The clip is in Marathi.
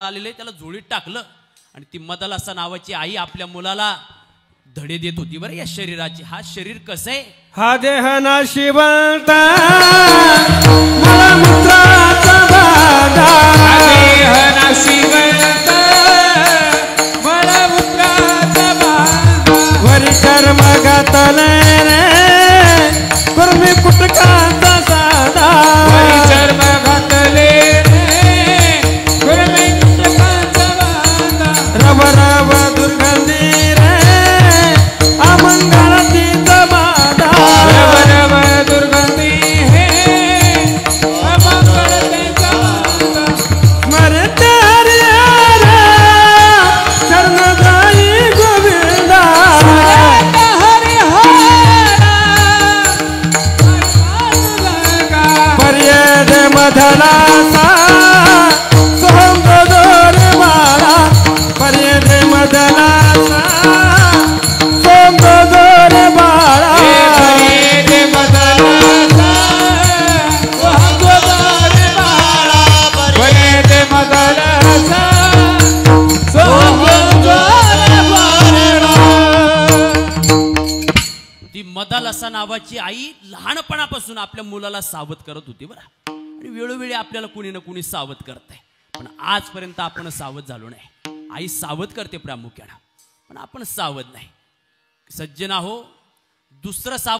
आलेले त्याला झोळीत टाकलं आणि ती मदालसा नावाची आई आपल्या मुलाला धडे देत होती बरं या शरीराची। हा शरीर कसं आहे, हा देह नाशिवंत मलमूत्राचा बाधा, देह नाशिवंत मलमूत्राचा बाधा, वरी कर्म घातले रे कुर्मी कुटकांचा साधा, वरी कर्म घातले रे कुर्मी कुटकांचा बाधा, रव रव दुर्गंधी रे अमंगळाची बाधा, रव रव दुर्गंधी हे अमंगळतेचा बाधा, मरते रे चरण जाई गोविंदा, हरि पर्यद मधलासा सोंग दोर माळा, पर्यद मधलासा सोंग दोर बाळा, ती मदालसा नावाची आई लहानपणापासून आपल्या मुलाला सावध करत होती बरं। आणि वेळोवेळी आपल्याला कुणी ना कुणी सावध करतंय, पण आजपर्यंत आपण सावध झालो नाही। आई सावध करते प्रामुख्यानं, पण आपण सावध नाही। सज्जना हो, दुसरं सावध